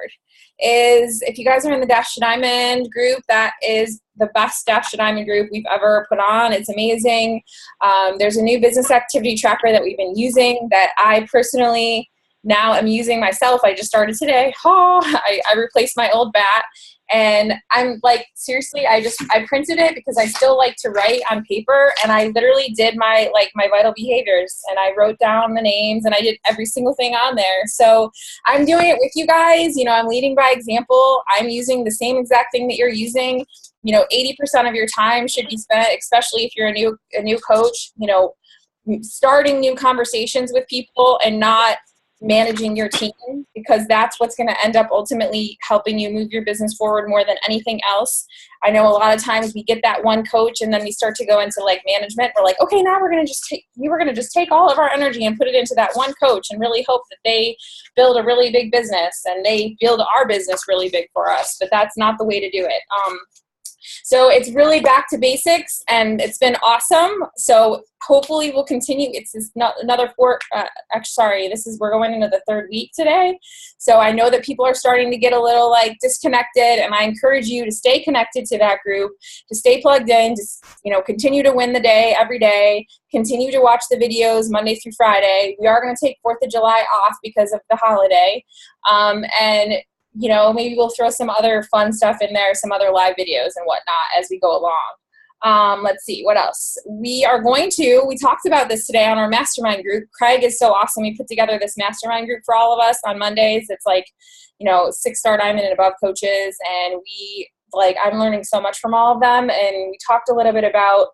forward is if you guys are in the Dash to Diamond group, that is the best Dash to Diamond group we've ever put on. It's amazing. There's a new business activity tracker that we've been using that I personally now am using myself. I just started today. I replaced my old bat. And I'm like, seriously, I printed it because I still like to write on paper. And I literally did my vital behaviors, and I wrote down the names, and I did every single thing on there. So I'm doing it with you guys. I'm leading by example. I'm using the same exact thing that you're using. 80% of your time should be spent, especially if you're a new coach, starting new conversations with people and not managing your team, because that's what's going to end up ultimately helping you move your business forward more than anything else. I know a lot of times we get that one coach and then we start to go into management. We're like, okay, now we're going to just take all of our energy and put it into that one coach and really hope that they build a really big business and they build our business really big for us. But that's not the way to do it. So it's really back to basics, and it's been awesome. So hopefully we'll continue. It's another we're going into the third week today. So I know that people are starting to get a little disconnected, and I encourage you to stay connected to that group, to stay plugged in, to continue to win the day every day, continue to watch the videos Monday through Friday. We are going to take 4th of July off because of the holiday. And maybe we'll throw some other fun stuff in there, some other live videos and whatnot as we go along. Let's see, what else? We talked about this today on our mastermind group. Craig is so awesome. He put together this mastermind group for all of us on Mondays. It's 6-star diamond and above coaches. And I'm learning so much from all of them. And we talked a little bit about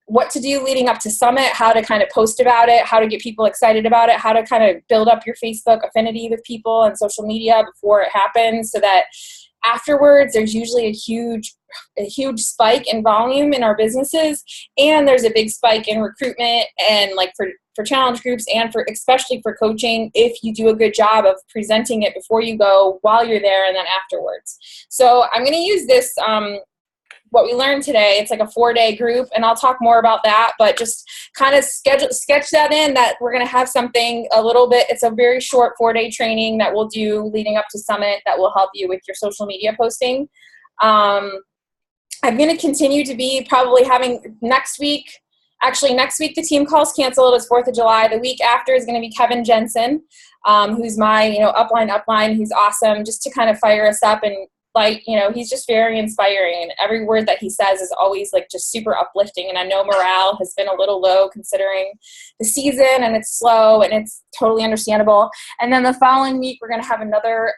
what to do leading up to Summit, how to kind of post about it, how to get people excited about it, how to kind of build up your Facebook affinity with people and social media before it happens, so that afterwards there's usually a huge spike in volume in our businesses, and there's a big spike in recruitment and for challenge groups and especially for coaching, if you do a good job of presenting it before you go, while you're there, and then afterwards. So I'm going to use this what we learned today. It's a 4-day group, and I'll talk more about that, but just kind of sketch that in, that we're going to have something a little bit, it's a very short 4-day training that we'll do leading up to Summit that will help you with your social media posting. I'm going to continue to be probably having next week the team call's canceled. It's 4th of July. The week after is going to be Kevin Jensen, who's my, upline. He's awesome, just to kind of fire us up. And he's just very inspiring, and every word that he says is always just super uplifting. And I know morale has been a little low considering the season, and it's slow, and it's totally understandable. And then the following week, we're going to have another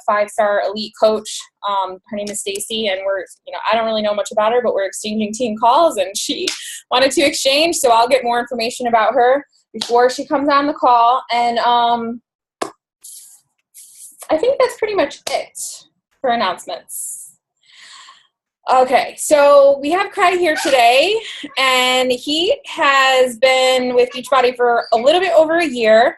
5-star elite coach. Her name is Stacy, and we're, I don't really know much about her, but we're exchanging team calls, and she wanted to exchange. So I'll get more information about her before she comes on the call. And I think that's pretty much it for announcements. Okay, so we have Craig here today, and he has been with Beachbody for a little bit over a year.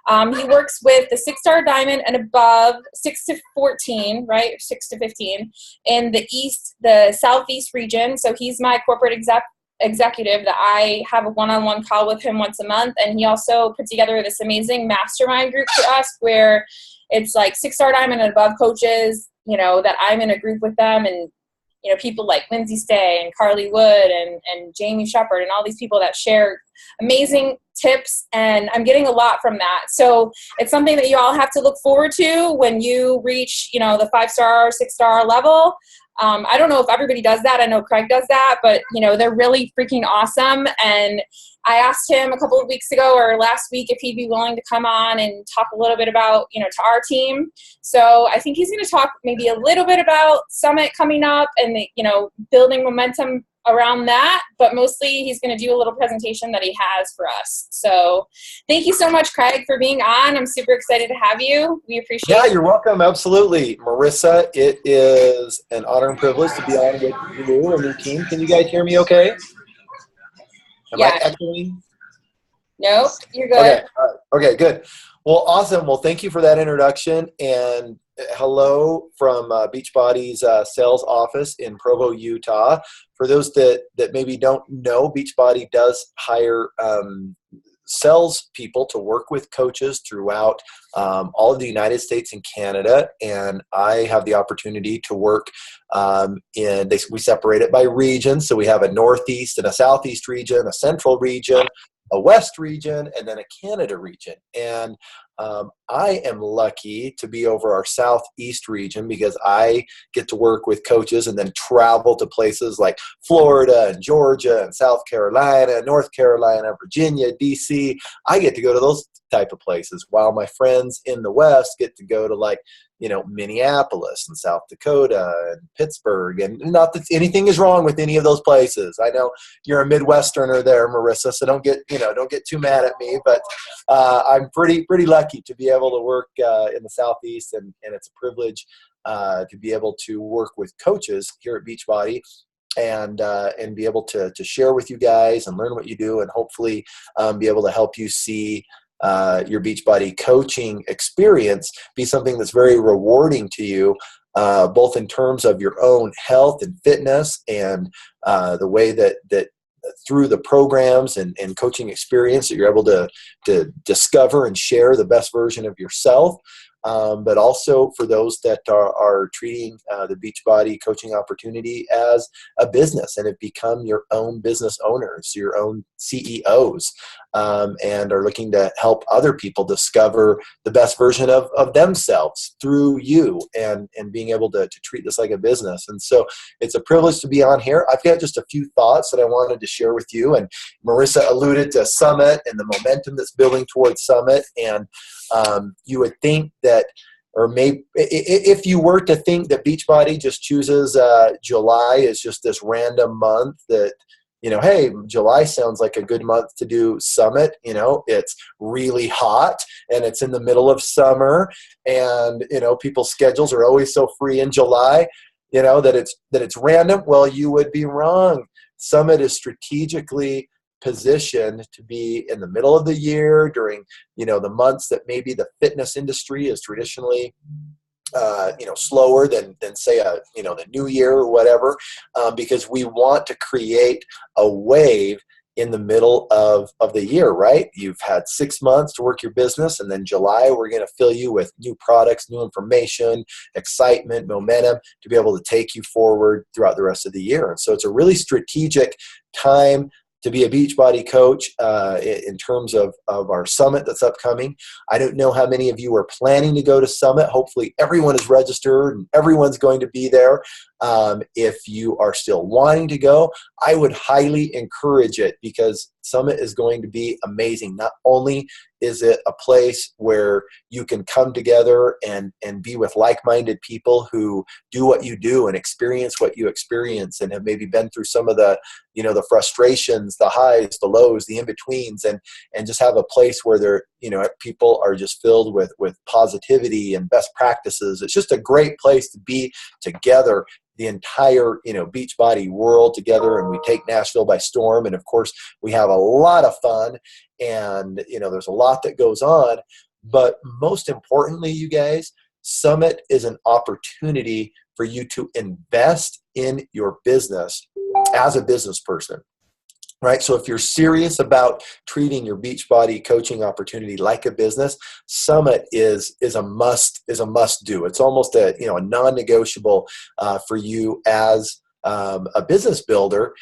He works with the 6-star diamond and above, 6 to 14, right? 6 to 15 in the Southeast region. So he's my corporate executive that I have a one-on-one call with him once a month. And he also put together this amazing mastermind group for us, where it's 6-star diamond and above coaches, that I'm in a group with them, and people like Lindsay Stay and Carly Wood and Jamie Shepard and all these people that share amazing tips, and I'm getting a lot from that. So it's something that you all have to look forward to when you reach, the 5-star, 6-star level. I don't know if everybody does that. I know Craig does that, but they're really freaking awesome. And I asked him a couple of weeks ago or last week if he'd be willing to come on and talk a little bit about, to our team. So I think he's going to talk maybe a little bit about Summit coming up and, building momentum around that, but mostly he's going to do a little presentation that he has for us. So thank you so much, Craig, for being on. I'm super excited to have you. We appreciate it. Yeah, you're welcome. Absolutely. Marissa, it is an honor and privilege to be on with you and your team. Can you guys hear me okay? Am I echoing? Nope, you're good. Okay, good. Well, awesome. Well, thank you for that introduction, and hello from Beachbody's sales office in Provo, Utah. For those that maybe don't know, Beachbody does hire sells people to work with coaches throughout all of the United States and Canada. And I have the opportunity to work we separate it by region. So we have a Northeast and a Southeast region, a Central region, a West region, and then a Canada region. And I am lucky to be over our Southeast region because I get to work with coaches and then travel to places like Florida and Georgia and South Carolina, North Carolina, Virginia, DC. I get to go to those type of places while my friends in the West get to go to like, Minneapolis and South Dakota and Pittsburgh. And not that anything is wrong with any of those places. I know you're a Midwesterner there, Marissa, so don't get too mad at me. But I'm pretty lucky to be able to work in the Southeast, and it's a privilege to be able to work with coaches here at Beachbody. And be able to share with you guys and learn what you do, and hopefully be able to help you see your Beachbody coaching experience be something that's very rewarding to you, both in terms of your own health and fitness, and the way that through the programs and coaching experience that you're able to discover and share the best version of yourself. But also for those that are treating the Beachbody coaching opportunity as a business and have become your own business owners, your own CEOs, and are looking to help other people discover the best version of themselves through you, and being able to treat this like a business. And so it's a privilege to be on here. I've got just a few thoughts that I wanted to share with you. And Marissa alluded to Summit and the momentum that's building towards Summit. And you would think that, or maybe if you were to think that Beachbody just chooses July as just this random month that, hey, July sounds like a good month to do Summit. It's really hot and it's in the middle of summer, and, people's schedules are always so free in July, that it's random. Well, you would be wrong. Summit is strategically positioned to be in the middle of the year during, the months that maybe the fitness industry is traditionally, slower than say, the new year or whatever, because we want to create a wave in the middle of the year, right? You've had 6 months to work your business, and then July, we're going to fill you with new products, new information, excitement, momentum to be able to take you forward throughout the rest of the year. And so it's a really strategic time to be a Beachbody coach in terms of our Summit that's upcoming. I don't know how many of you are planning to go to Summit. Hopefully everyone is registered and everyone's going to be there. If you are still wanting to go, I would highly encourage it, because Summit is going to be amazing. Not only is it a place where you can come together and be with like-minded people who do what you do and experience what you experience, and have maybe been through some of the, the frustrations, the highs, the lows, the in-betweens, and just have a place where they're, people are just filled with positivity and best practices. It's just a great place to be together, the entire, Beachbody world together, and we take Nashville by storm. And of course, we have a lot of fun, and, there's a lot that goes on. But most importantly, you guys, Summit is an opportunity for you to invest in your business as a business person. Right. So if you're serious about treating your Beachbody coaching opportunity like a business, Summit is a must do. It's almost a non-negotiable for you as a business builder,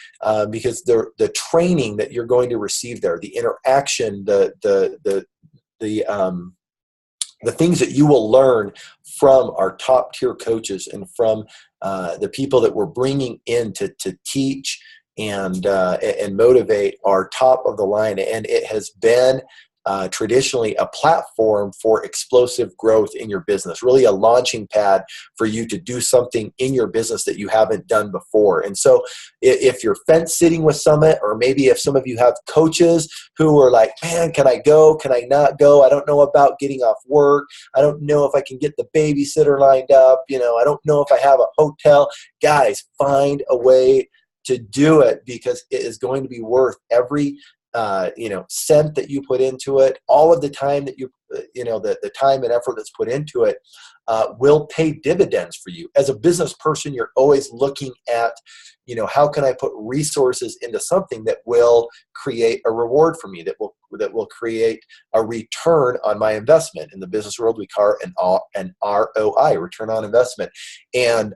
because the training that you're going to receive there, the interaction, the things that you will learn from our top tier coaches and from the people that we're bringing in to teach and motivate are top of the line. And it has been traditionally a platform for explosive growth in your business, really a launching pad for you to do something in your business that you haven't done before. And so if you're fence sitting with Summit, or maybe if some of you have coaches who are like, man, can I go? Can I not go? I don't know about getting off work. I don't know if I can get the babysitter lined up. I don't know if I have a hotel. Guys, find a way to do it, because it is going to be worth every cent that you put into it, all of the time that you the time and effort that's put into it will pay dividends for you. As a business person, you're always looking at, how can I put resources into something that will create a reward for me, that will create a return on my investment. In the business world, we call it an ROI, return on investment. And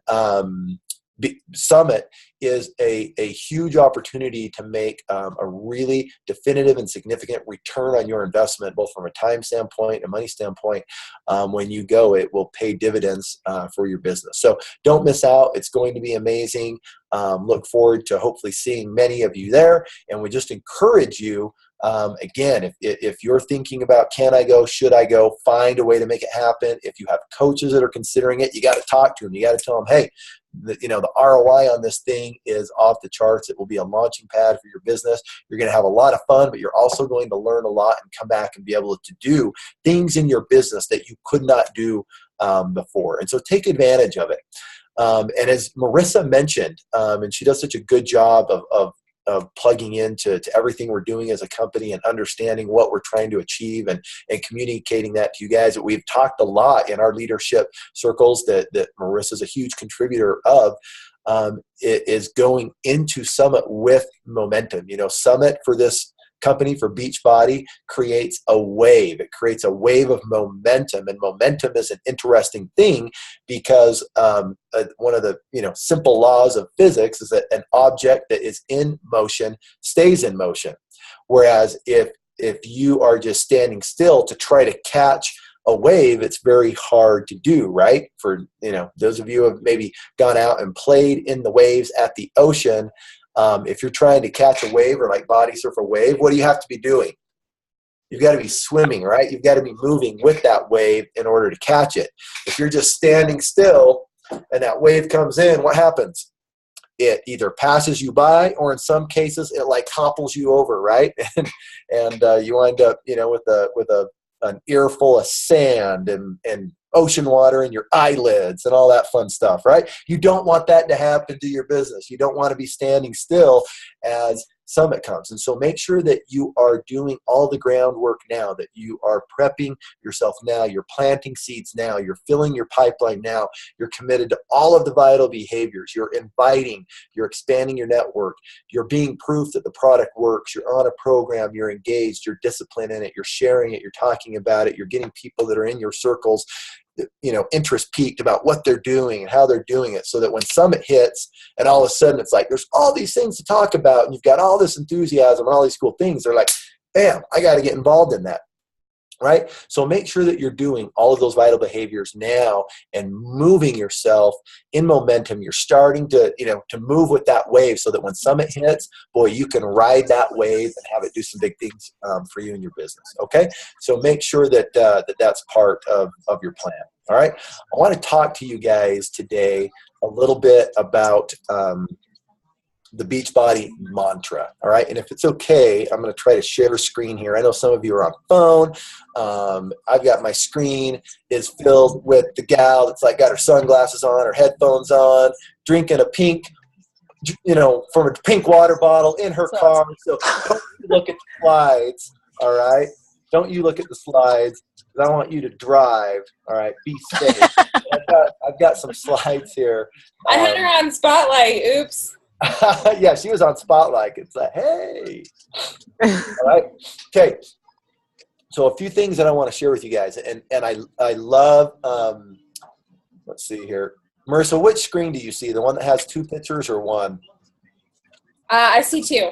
Summit is a huge opportunity to make a really definitive and significant return on your investment, both from a time standpoint, a money standpoint. When you go, it will pay dividends for your business. So don't miss out. It's going to be amazing. Look forward to hopefully seeing many of you there. And we just encourage you, again, if you're thinking about, can I go, should I go, find a way to make it happen. If you have coaches that are considering it, you got to talk to them. You got to tell them, hey, the ROI on this thing is off the charts. It will be a launching pad for your business. You're going to have a lot of fun, but you're also going to learn a lot and come back and be able to do things in your business that you could not do before. And so take advantage of it. And as Marissa mentioned, and she does such a good job of plugging into everything we're doing as a company and understanding what we're trying to achieve and communicating that to you guys. That we've talked a lot in our leadership circles that Marissa is a huge contributor of. It is going into Summit with momentum. Summit for this company, for Beachbody, creates a wave. It creates a wave of momentum, and momentum is an interesting thing because one of the simple laws of physics is that an object that is in motion stays in motion. Whereas if you are just standing still to try to catch a wave, it's very hard to do, right? For those of you who have maybe gone out and played in the waves at the ocean. If you're trying to catch a wave or like body surf a wave, what do you have to be doing? You've got to be swimming, right? You've got to be moving with that wave in order to catch it. If you're just standing still and that wave comes in, what happens? It either passes you by, or in some cases, it like topples you over, right? and you wind up, with an earful of sand and ocean water in your eyelids and all that fun stuff, right? You don't want that to happen to your business. You don't want to be standing still as Summit comes. And so make sure that you are doing all the groundwork now, that you are prepping yourself now, you're planting seeds now, you're filling your pipeline now, you're committed to all of the vital behaviors, you're inviting, you're expanding your network, you're being proof that the product works, you're on a program, you're engaged, you're disciplined in it, you're sharing it, you're talking about it, you're getting people that are in your circles interest peaked about what they're doing and how they're doing it, so that when Summit hits and all of a sudden it's like there's all these things to talk about and you've got all this enthusiasm and all these cool things, they're like, bam, I got to get involved in that, right? So make sure that you're doing all of those vital behaviors now and moving yourself in momentum. You're starting to move with that wave, so that when Summit hits, boy, you can ride that wave and have it do some big things for you and your business. Okay, so make sure that that's part of your plan. All right, I want to talk to you guys today a little bit about the Beachbody mantra. All right, and if it's okay, I'm going to try to share a screen here. I know some of you are on phone. I've got my screen is filled with the gal that's like got her sunglasses on, her headphones on, drinking a pink, from a pink water bottle in her car. So don't you look at the slides. All right, don't you look at the slides. I want you to drive. All right, be safe. I've got some slides here. I had her on Spotlight. Oops. Yeah, she was on Spotlight. It's like, hey. All right. Okay. So a few things that I want to share with you guys, and I love. Let's see here, Marissa. Which screen do you see? The one that has two pictures or one? I see two.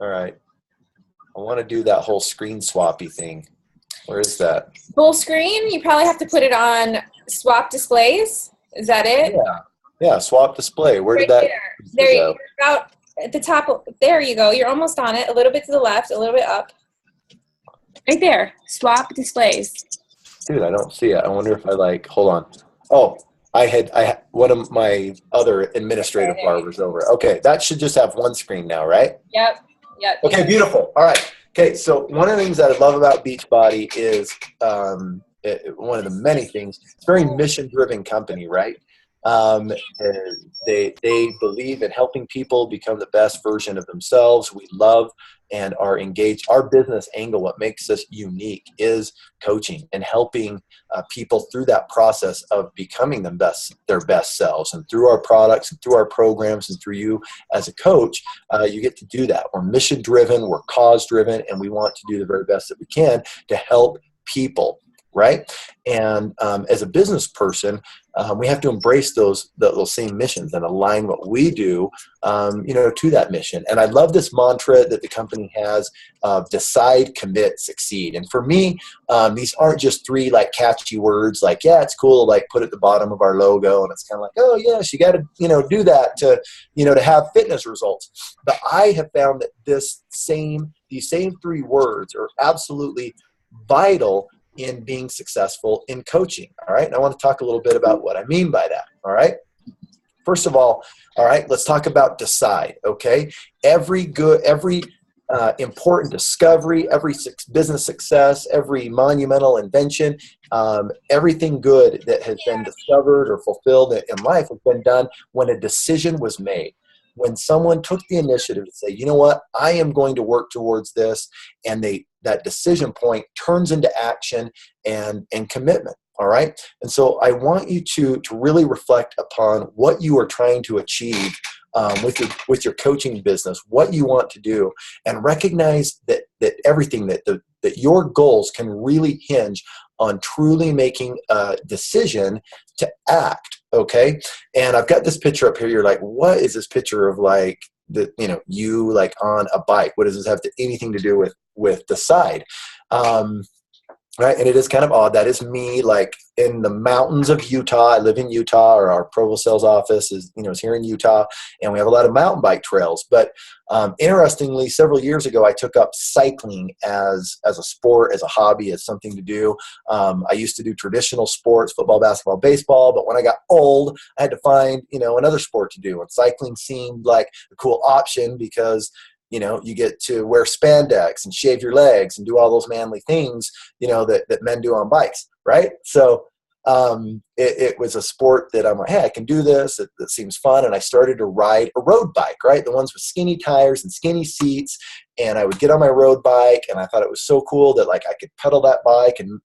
All right. I want to do that whole screen swappy thing. Where is that? Full screen? You probably have to put it on swap displays. Is that it? Yeah, swap display. Where did that? There you're about at the top. There you go. You're almost on it. A little bit to the left, a little bit up. Right there. Swap displays. Dude, I don't see it. I wonder if hold on. Oh, I had one of my other administrative barbers over. Okay, that should just have one screen now, right? Yep. Okay, beautiful. All right. Okay, so one of the things that I love about Beachbody is one of the many things. It's a very mission-driven company, right? They believe in helping people become the best version of themselves. We love and are engaged. Our business angle, what makes us unique, is coaching and helping people through that process of becoming their best selves. And through our products and through our programs and through you as a coach, you get to do that. We're mission driven, we're cause driven, and we want to do the very best that we can to help people. Right. And as a business person, we have to embrace those same missions and align what we do, to that mission. And I love this mantra that the company has: decide, commit, succeed. And for me, these aren't just three like catchy words like, yeah, it's cool to like put at the bottom of our logo. And it's kind of like, oh yes, you got to, do that to have fitness results. But I have found that these same three words are absolutely vital in being successfy in coaching. All right. And I want to talk a little bit about what I mean by that. All right. First of all right, let's talk about decide. Okay. Every important discovery, every business success, every monumental invention, everything good that has been discovered or fulfilled in life has been done when a decision was made. When someone took the initiative to say, you know what, I am going to work towards this, and that decision point turns into action and commitment. All right. And so I want you to really reflect upon what you are trying to achieve with your coaching business, what you want to do, and recognize that everything that your goals can really hinge on truly making a decision to act. Okay. And I've got this picture up here. You're like, what is this picture of like you like on a bike? What does this have anything to do with decide? Right. And it is kind of odd. That is me, like in the mountains of Utah. I live in Utah, or our Provo sales office is here in Utah, and we have a lot of mountain bike trails. But interestingly, several years ago, I took up cycling as a sport, as a hobby, as something to do. I used to do traditional sports, football, basketball, baseball. But when I got old, I had to find, another sport to do. And cycling seemed like a cool option because you get to wear spandex and shave your legs and do all those manly things, that men do on bikes, right? So it was a sport that I'm like, hey, I can do this. It seems fun. And I started to ride a road bike, right? The ones with skinny tires and skinny seats. And I would get on my road bike, and I thought it was so cool that like I could pedal that bike, and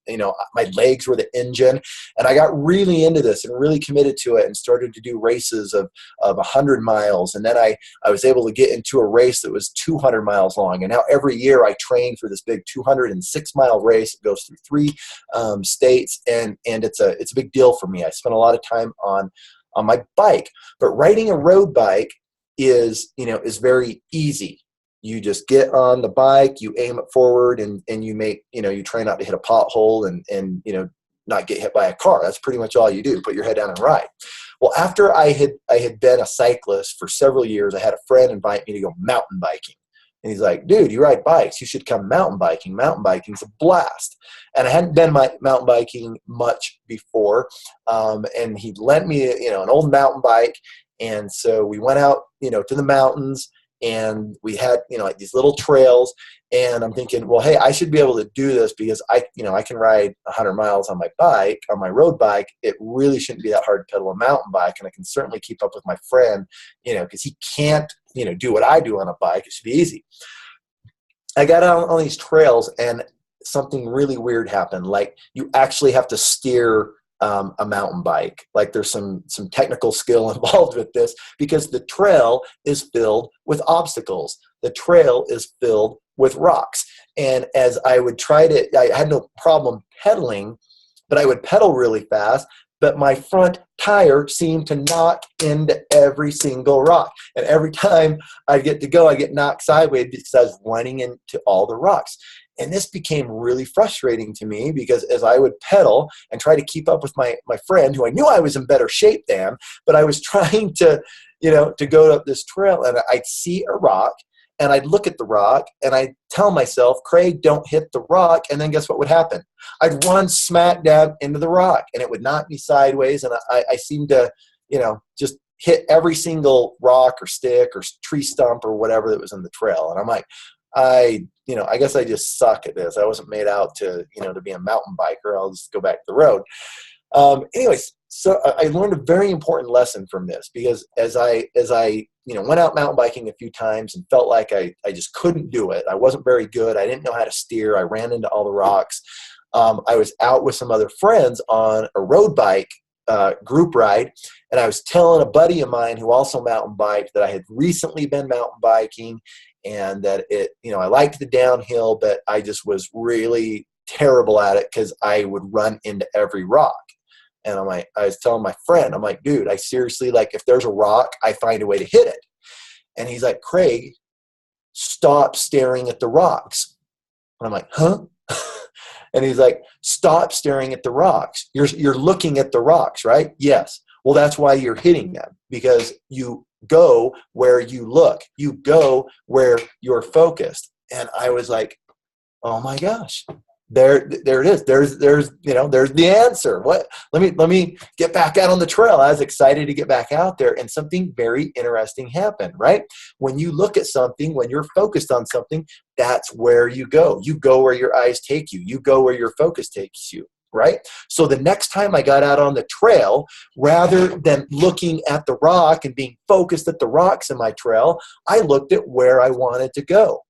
my legs were the engine. And I got really into this and really committed to it, and started to do races of 100 miles. And then I was able to get into a race that was 200 miles long. And now every year I train for this big 206-mile race. It goes through 3 states, and it's a big deal for me. I spent a lot of time on my bike. But riding a road bike is very easy. You just get on the bike, you aim it forward, and you try not to hit a pothole and not get hit by a car. That's pretty much all you do. Put your head down and ride. Well, after I had been a cyclist for several years, I had a friend invite me to go mountain biking. And he's like, dude, you ride bikes. You should come mountain biking. Mountain biking's a blast. And I hadn't been mountain biking much before. And he lent me, an old mountain bike. And so we went out, to the mountains, and we had, like these little trails. And I'm thinking, well, hey, I should be able to do this because I can ride 100 miles on my bike, on my road bike. It really shouldn't be that hard to pedal a mountain bike. And I can certainly keep up with my friend, because he can't, do what I do on a bike. It should be easy. I got out on these trails, and something really weird happened. Like, you actually have to steer a mountain bike. Like, there's some technical skill involved with this, because the trail is filled with obstacles. The trail is filled with rocks. And as I would I had no problem pedaling, but I would pedal really fast. But my front tire seemed to knock into every single rock. And every time I get to go, I get knocked sideways because I was running into all the rocks. And this became really frustrating to me, because as I would pedal and try to keep up with my friend, who I knew I was in better shape than, but I was trying to go up this trail, and I'd see a rock, and I'd look at the rock, and I'd tell myself, Craig, don't hit the rock. And then guess what would happen? I'd run smack dab into the rock, and it would knock me sideways. And I seemed to, just hit every single rock or stick or tree stump or whatever that was in the trail. And I'm like, I guess I just suck at this. I wasn't made out to be a mountain biker. I'll just go back to the road. Anyways, so I learned a very important lesson from this, because as I went out mountain biking a few times and felt like I just couldn't do it. I wasn't very good. I didn't know how to steer. I ran into all the rocks. I was out with some other friends on a road bike group ride, and I was telling a buddy of mine who also mountain biked that I had recently been mountain biking, and that I liked the downhill, but I just was really terrible at it because I would run into every rock. And I was telling my friend, I'm like, dude, I seriously, like, if there's a rock, I find a way to hit it. And he's like, Craig, stop staring at the rocks. And I'm like, huh? And he's like, stop staring at the rocks. You're looking at the rocks, right? Yes. Well, that's why you're hitting them, because you go where you look. You go where you're focused. And I was like, oh my gosh. There it is. There's the answer. What? Let me get back out on the trail. I was excited to get back out there, and something very interesting happened, right? When you look at something, when you're focused on something, that's where you go. You go where your eyes take you. You go where your focus takes you, right? So the next time I got out on the trail, rather than looking at the rock and being focused at the rocks in my trail, I looked at where I wanted to go.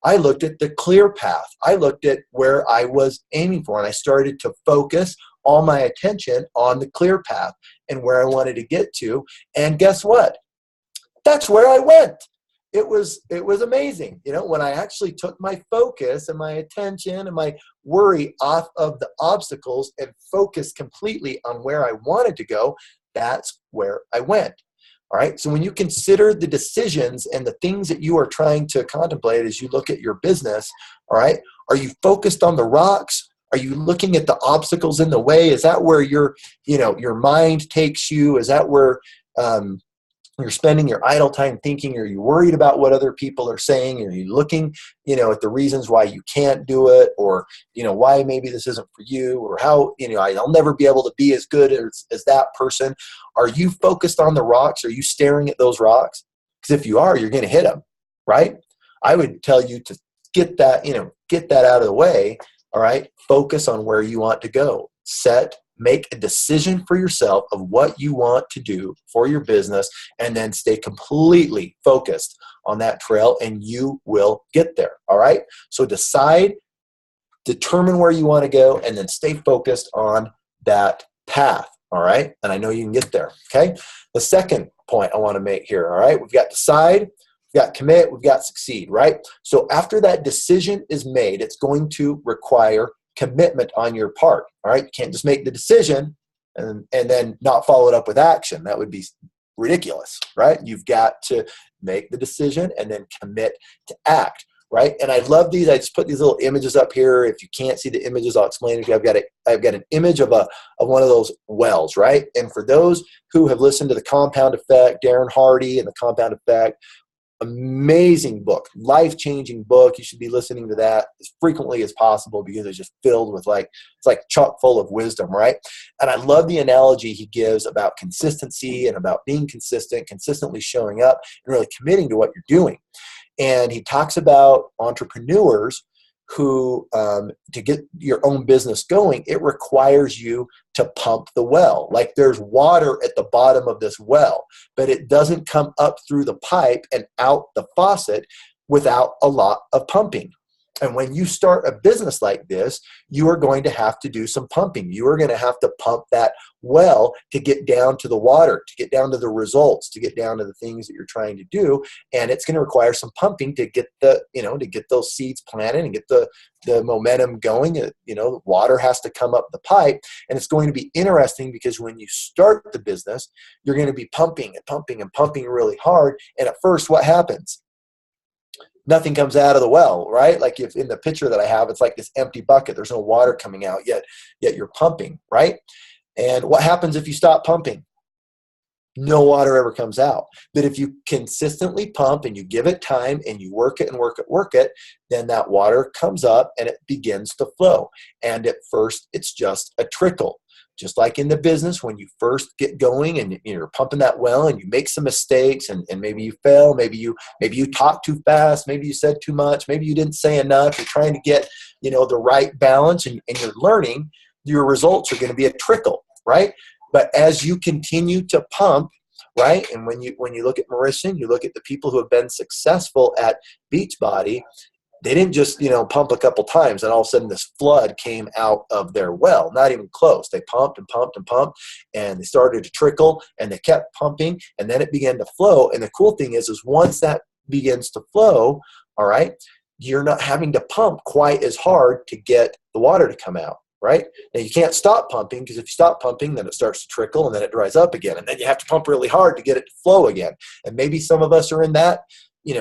I looked at the clear path. I looked at where I was aiming for, and I started to focus all my attention on the clear path and where I wanted to get to. And guess what? That's where I went. It was amazing. When I actually took my focus and my attention and my worry off of the obstacles and focused completely on where I wanted to go, that's where I went. All right. So when you consider the decisions and the things that you are trying to contemplate as you look at your business, all right, are you focused on the rocks? Are you looking at the obstacles in the way? Is that where your mind takes you? Is that where you're spending your idle time thinking? Are you worried about what other people are saying? Are you looking, at the reasons why you can't do it, or, why maybe this isn't for you, or how, I'll never be able to be as good as that person? Are you focused on the rocks? Are you staring at those rocks? Because if you are, you're going to hit them, right? I would tell you to get that out of the way. All right. Focus on where you want to go. Make a decision for yourself of what you want to do for your business, and then stay completely focused on that trail, and you will get there. All right. So determine where you want to go, and then stay focused on that path. All right. And I know you can get there. Okay. The second point I want to make here. All right. We've got decide, we've got commit, we've got succeed, right? So after that decision is made, it's going to require commitment on your part. All right. You can't just make the decision and then not follow it up with action. That would be ridiculous, right? You've got to make the decision and then commit to act, right? And I love these. I just put these little images up here. If you can't see the images, I'll explain it to you. I've got an image of one of those wells, right? And for those who have listened to the Compound Effect, Darren Hardy and the Compound Effect, amazing book, life-changing book. You should be listening to that as frequently as possible, because it's just filled with it's like chock full of wisdom, right? And I love the analogy he gives about consistency and about being consistent, consistently showing up and really committing to what you're doing. And he talks about entrepreneurs who, to get your own business going, it requires you to pump the well. Like, there's water at the bottom of this well, but it doesn't come up through the pipe and out the faucet without a lot of pumping. And when you start a business like this, you are going to have to do some pumping. You are going to have to pump that well to get down to the water, to get down to the results, to get down to the things that you're trying to do. And it's going to require some pumping to get those seeds planted and get the momentum going. The water has to come up the pipe. And it's going to be interesting, because when you start the business, you're going to be pumping and pumping and pumping really hard. And at first, what happens? Nothing comes out of the well, right? Like, if in the picture that I have, it's like this empty bucket. There's no water coming out yet you're pumping, right? And what happens if you stop pumping? No water ever comes out. But if you consistently pump and you give it time and you work it and work it, then that water comes up and it begins to flow. And at first, it's just a trickle. Just like in the business, when you first get going and you're pumping that well and you make some mistakes and maybe you fail, maybe you talk too fast, maybe you said too much, maybe you didn't say enough, you're trying to get, the right balance and you're learning, your results are going to be a trickle, right? But as you continue to pump, right? And when you look at Marissa, and you look at the people who have been successful at Beachbody, they didn't just, pump a couple times and all of a sudden this flood came out of their well. Not even close. They pumped and pumped and pumped, and they started to trickle, and they kept pumping, and then it began to flow. And the cool thing is once that begins to flow, all right, you're not having to pump quite as hard to get the water to come out. Right? Now you can't stop pumping, because if you stop pumping, then it starts to trickle and then it dries up again. And then you have to pump really hard to get it to flow again. And maybe some of us are in that,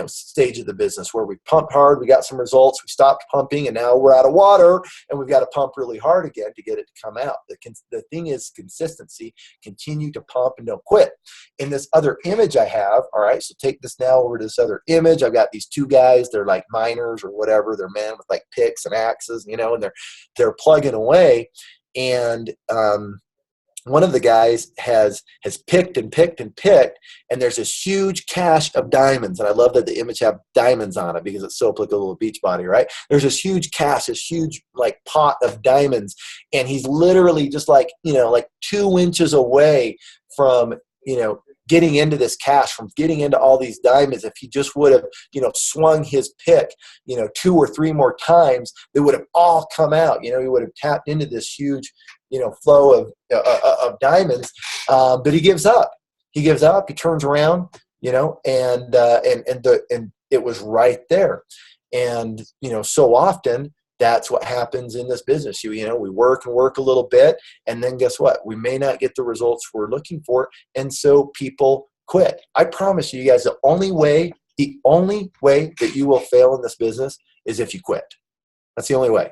stage of the business where we pumped hard, we got some results, we stopped pumping, and now we're out of water and we've got to pump really hard again to get it to come out. The thing is consistency. Continue to pump and don't quit. In this other image I have, all right, so take this now over to this other image. I've got these two guys. They're like miners or whatever. They're men with like picks and axes, and they're plugging away. And one of the guys has picked and picked and picked, and there's this huge cache of diamonds. And I love that the image have diamonds on it because it's so applicable to Beachbody, right? There's this huge cache, this huge like pot of diamonds, and he's literally just like 2 inches away from getting into this cache, from getting into all these diamonds. If he just would have swung his pick 2 or 3 more times, they would have all come out. He would have tapped into this huge flow of diamonds, but he gives up. He gives up. He turns around, and it was right there. And so often that's what happens in this business. We work and work a little bit, and then guess what? We may not get the results we're looking for, and so people quit. I promise you guys, the only way that you will fail in this business is if you quit. That's the only way.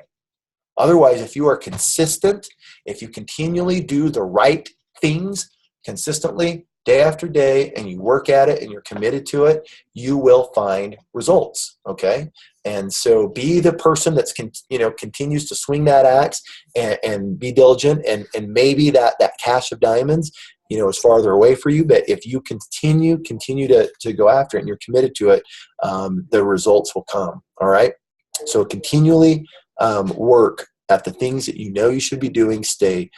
Otherwise, if you are consistent, if you continually do the right things consistently, day after day, and you work at it and you're committed to it, you will find results, okay? And so be the person that's continues to swing that axe and be diligent, and maybe that cache of diamonds is farther away for you, but if you continue to go after it and you're committed to it, the results will come, all right? So continually work at the things that you should be doing. Stay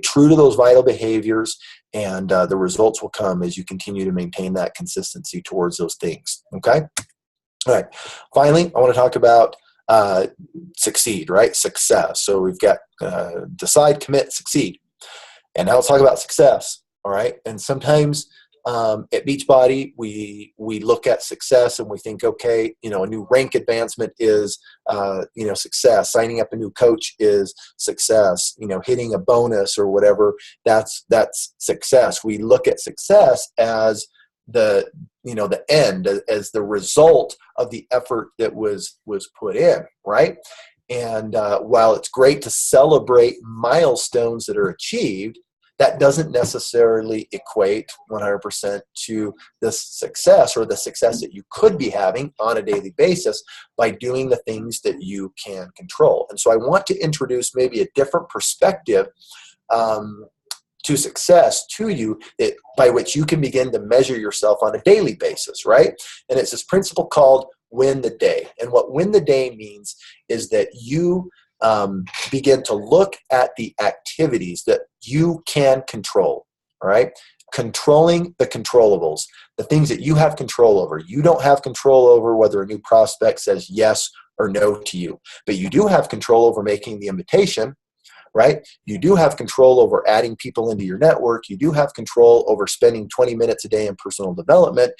true to those vital behaviors, and the results will come as you continue to maintain that consistency towards those things. Okay? All right. Finally, I want to talk about succeed, right? Success. So we've got decide, commit, succeed. And now let's talk about success. All right. And sometimes at Beachbody, we look at success and we think, okay, a new rank advancement is, success. Signing up a new coach is success. Hitting a bonus or whatever, that's success. We look at success as the end, as the result of the effort that was put in, right? And while it's great to celebrate milestones that are achieved, that doesn't necessarily equate 100% to the success, or the success that you could be having on a daily basis by doing the things that you can control. And so I want to introduce maybe a different perspective to success to you, by which you can begin to measure yourself on a daily basis, right? And it's this principle called win the day. And what win the day means is that you begin to look at the activities that you can control, all right? Controlling the controllables, the things that you have control over. You don't have control over whether a new prospect says yes or no to you, but you do have control over making the invitation, right? You do have control over adding people into your network. You do have control over spending 20 minutes a day in personal development.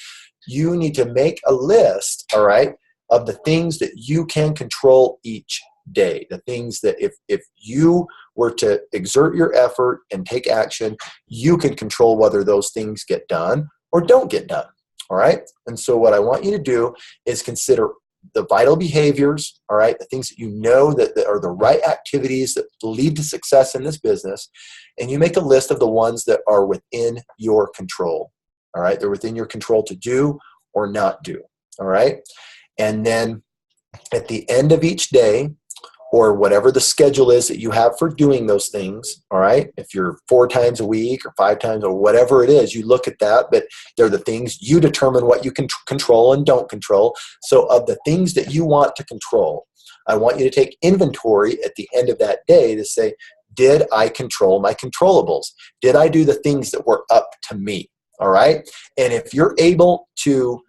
You need to make a list, all right, of the things that you can control each day, the things that if you were to exert your effort and take action, you can control whether those things get done or don't get done, all right? And so what I want you to do is consider the vital behaviors, all right, the things that that are the right activities that lead to success in this business, and you make a list of the ones that are within your control, all right? They're within your control to do or not do, all right? And then at the end of each day, or whatever the schedule is that you have for doing those things, all right? If you're 4 times a week or 5 times or whatever it is, you look at that, but they're the things you determine what you can control and don't control. So of the things that you want to control, I want you to take inventory at the end of that day to say, did I control my controllables? Did I do the things that were up to me? All right. And if you're able to,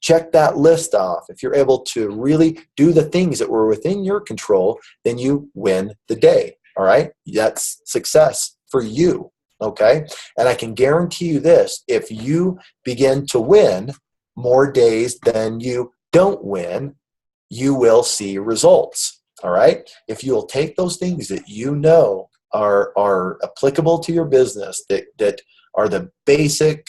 check that list off, if you're able to really do the things that were within your control, then you win the day. All right. That's success for you. Okay. And I can guarantee you this, if you begin to win more days than you don't win, you will see results. All right. If you'll take those things that you know are applicable to your business, that are the basic,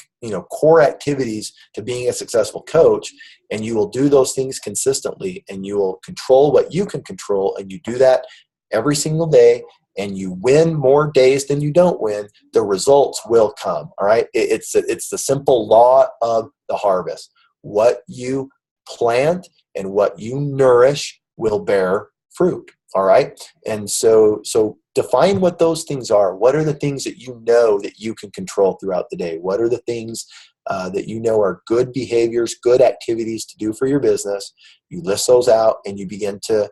core activities to being a successful coach, and you will do those things consistently, and you will control what you can control, and you do that every single day, and you win more days than you don't win, the results will come. All right. It's the simple law of the harvest. What you plant and what you nourish will bear fruit. All right. And so define what those things are. What are the things that you know that you can control throughout the day? What are the things that you know are good behaviors, good activities to do for your business? You list those out, and you begin to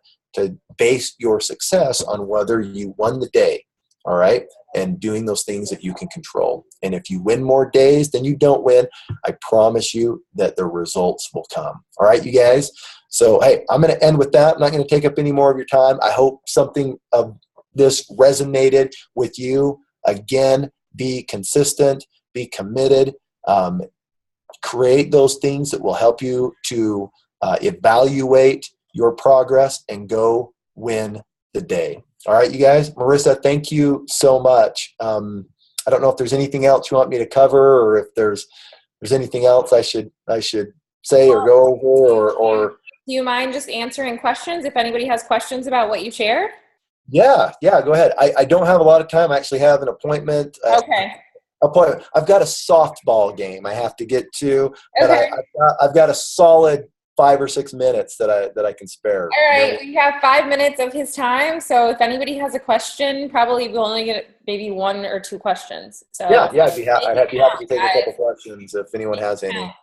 base your success on whether you won the day. All right. And doing those things that you can control. And if you win more days than you don't win, I promise you that the results will come. All right, you guys. So, hey, I'm going to end with that. I'm not going to take up any more of your time. I hope something of this resonated with you. Again, be consistent, be committed, create those things that will help you to evaluate your progress and go win the day. All right, you guys. Marissa, thank you so much. I don't know if there's anything else you want me to cover, or if there's anything else I should say or go over, or do you mind just answering questions if anybody has questions about what you shared? Yeah, go ahead. I don't have a lot of time. I actually have an appointment. Okay. I've got a softball game I have to get to, but Okay. I've got a solid 5 or 6 minutes that I can spare. All right, we have 5 minutes of his time, so if anybody has a question, probably we'll only get maybe 1 or 2 questions. So yeah, I'd be happy to take a couple questions if anyone has any.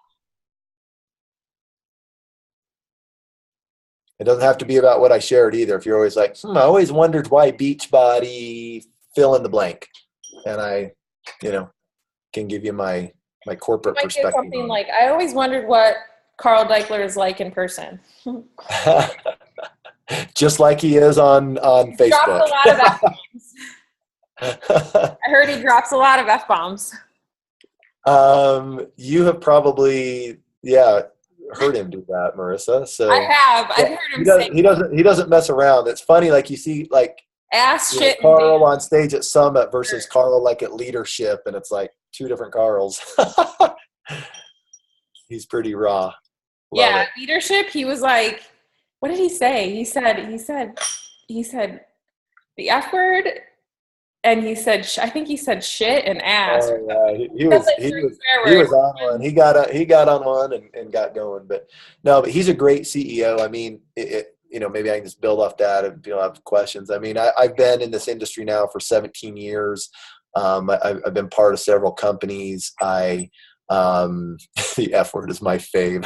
It doesn't have to be about what I shared either. If you're always like, I always wondered why Beachbody, fill in the blank, and I, can give you my corporate perspective. Something like, I always wondered what Carl Deichler is like in person. Just like he is on Facebook. Drops a lot of F-bombs. I heard he drops a lot of F-bombs. You have probably, heard him do that, Marissa. So I have. I've heard him say he doesn't mess around. It's funny, like you see like shit Carl on stage at Summit versus Carl like at Leadership, and it's like 2 different Carls. He's pretty raw. Love it. Leadership, he was like, what did he say? He said the F word, and he said, I think he said shit and ass. Oh, yeah. He was on one. He got on one and got going. But he's a great CEO. I mean, maybe I can just build off that if people have questions. I mean, I've been in this industry now for 17 years. I've been part of several companies. The F word is my fave.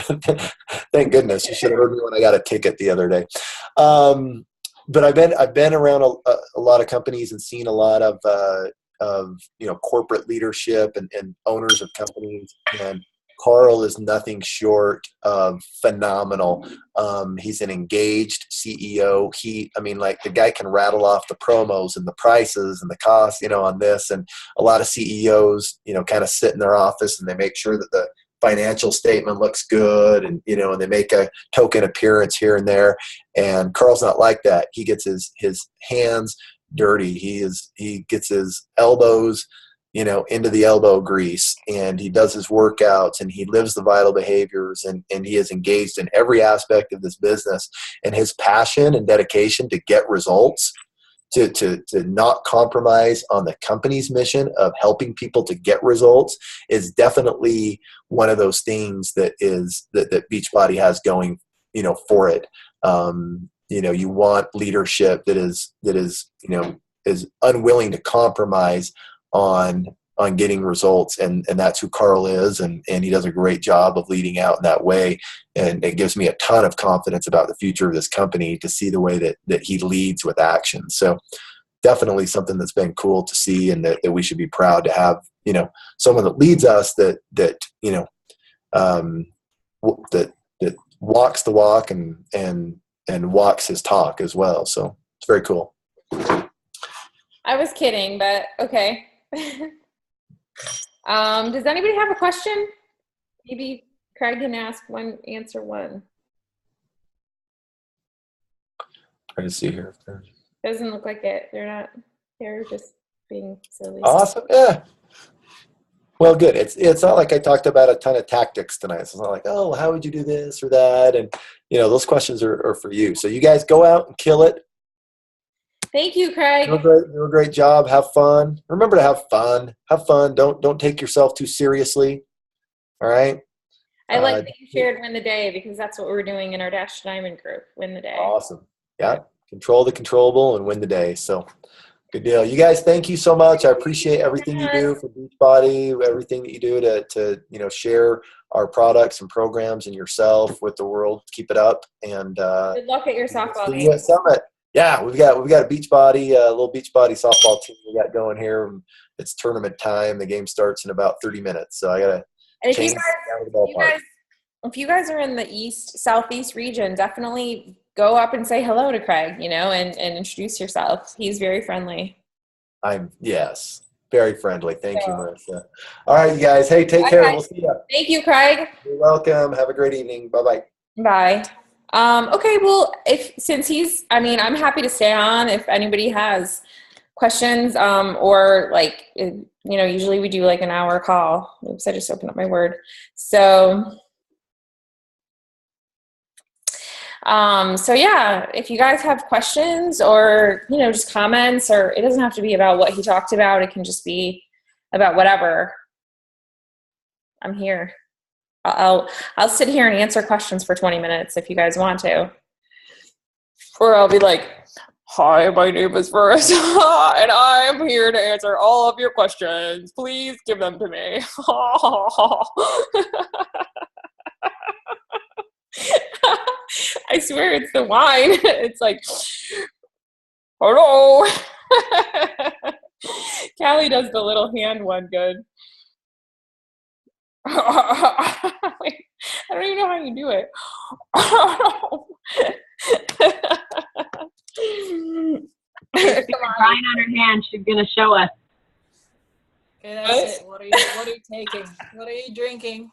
Thank goodness. You should have heard me when I got a ticket the other day. But I've been around a lot of companies and seen a lot of corporate leadership and owners of companies, and Carl is nothing short of phenomenal. He's an engaged CEO. The guy can rattle off the promos and the prices and the costs, on this. And a lot of CEOs, kind of sit in their office and they make sure that the financial statement looks good, and and they make a token appearance here and there. And Carl's not like that. He gets his hands dirty. He gets his elbows into the elbow grease, and he does his workouts, and he lives the vital behaviors, and he is engaged in every aspect of this business. And his passion and dedication to get results, to not compromise on the company's mission of helping people to get results, is definitely one of those things that Beachbody has going, for it. You want leadership that is unwilling to compromise on getting results, and that's who Carl is, and he does a great job of leading out in that way, and it gives me a ton of confidence about the future of this company to see the way that he leads with action. So definitely something that's been cool to see, and that we should be proud to have, someone that leads us that that walks the walk and walks his talk as well. So it's very cool. I was kidding, but okay. Does anybody have a question? Maybe Craig can answer one. Trying to see here. Doesn't look like it. They're just being silly. Awesome. Yeah. Well, good. It's not like I talked about a ton of tactics tonight. So it's not like, oh, how would you do this or that? And, those questions are for you. So you guys go out and kill it. Thank you, Craig. Do a great job. Have fun. Remember to have fun. Have fun. Don't take yourself too seriously. All right. I like that you shared Win the Day, because that's what we're doing in our Dash Diamond group. Win the Day. Awesome. Yeah. Control the controllable and win the day. So good deal. You guys, thank you so much. I appreciate everything you do for Beachbody, everything that you do to share our products and programs and yourself with the world. Keep it up. And good luck at your softball game. Summit. Yeah, we've got a Beachbody, a little Beachbody softball team we got going here. It's tournament time. The game starts in about 30 minutes. So I gotta change down to the ballpark. If you guys are in the southeast region, definitely go up and say hello to Craig, and introduce yourself. He's very friendly. Yes, very friendly. Thank you, Marissa. All right, you guys. Hey, take care. We'll see you. Thank you, Craig. You're welcome. Have a great evening. Bye-bye. Bye. Okay, well, I'm happy to stay on if anybody has questions, or usually we do like an hour call. Oops, I just opened up my Word. So yeah, if you guys have questions or, just comments, or it doesn't have to be about what he talked about. It can just be about whatever. I'm here. I'll sit here and answer questions for 20 minutes if you guys want to. Or I'll be like, hi, my name is Marissa, and I'm here to answer all of your questions. Please give them to me. I swear it's the wine. It's like, hello. Callie does the little hand one good. Wait, I don't even know how you do it. Crying on her hand. She's gonna show us. Okay, that's it. What are you taking? What are you drinking?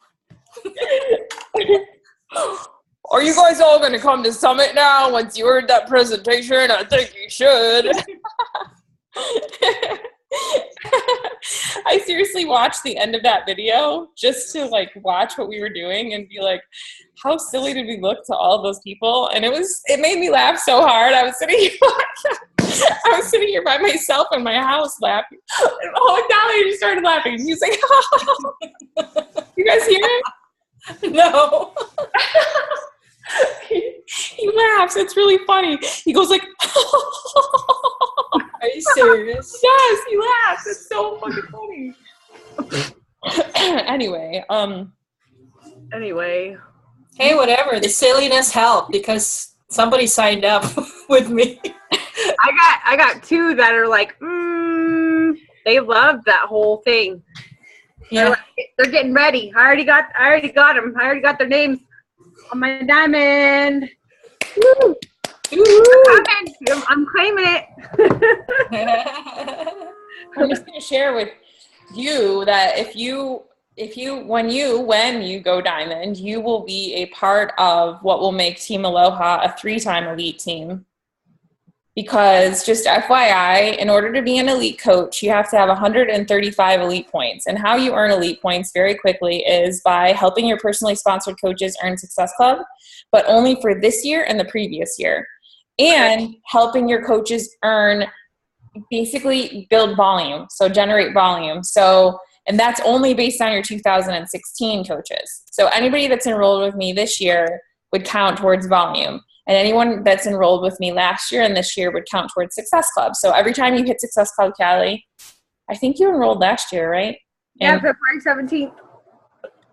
Are you guys all going to come to Summit now once you heard that presentation? I think you should. I seriously watched the end of that video just to watch what we were doing and be like, how silly did we look to all of those people? And it made me laugh so hard. I was sitting here by myself in my house laughing. And Dolly just started laughing. He was like, oh. You guys hear him? No. He laughs. It's really funny. He goes like, are you serious? Yes, he laughs. It's so fucking funny. Anyway. Hey, whatever. The silliness helped because somebody signed up with me. I got two that are like, they love that whole thing. Yeah. They're getting ready. I already got them. I already got their names on my diamond. Woo. I'm claiming it. I'm just going to share with you that when you go diamond, you will be a part of what will make Team Aloha a 3-time elite team. Because just FYI, in order to be an elite coach, you have to have 135 elite points. And how you earn elite points very quickly is by helping your personally sponsored coaches earn Success Club, but only for this year and the previous year. And helping your coaches basically build volume, so generate volume. And that's only based on your 2016 coaches. So anybody that's enrolled with me this year would count towards volume. And anyone that's enrolled with me last year and this year would count towards Success Club. So every time you hit Success Club, Callie, I think you enrolled last year, right? Yeah, February 17th.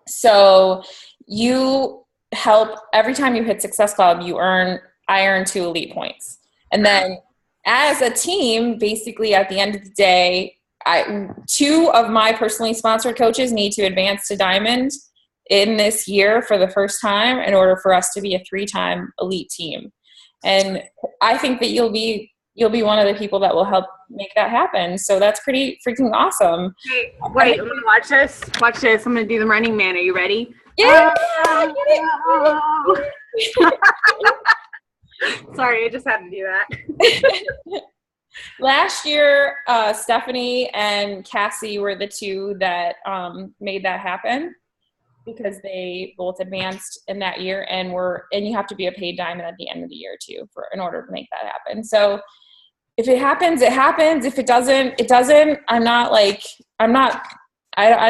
So you help, every time you hit Success Club, I earn 2 elite points. And then as a team, basically at the end of the day, two of my personally sponsored coaches need to advance to Diamond in this year for the first time in order for us to be a 3-time elite team. And I think that you'll be one of the people that will help make that happen. So that's pretty freaking awesome. Wait, I'm gonna watch this. Watch this. I'm gonna do the Running Man. Are you ready? Yeah. Sorry, I just had to do that. Last year, Stephanie and Cassie were the two that made that happen because they both advanced in that year, and you have to be a paid diamond at the end of the year too in order to make that happen. So if it happens, it happens. If it doesn't, it doesn't. I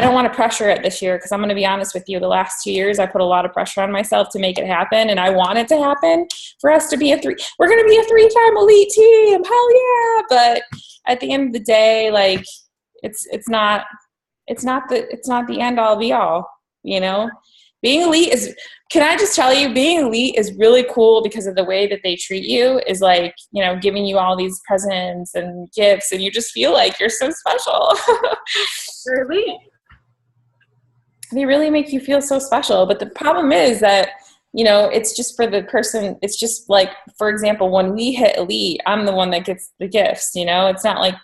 don't want to pressure it this year because I'm going to be honest with you. The last 2 years, I put a lot of pressure on myself to make it happen, and I want it to happen for us to be we're going to be a 3-time elite team. Hell yeah. But at the end of the day, like it's not the end all be all, you know? Being elite can I just tell you, being elite is really cool because of the way that they treat you is like, you know, giving you all these presents and gifts, and you just feel like you're so special. They're elite. They really make you feel so special. But the problem is that, you know, it's just for the person. It's just like, for example, when we hit elite, I'm the one that gets the gifts, you know, it's not like,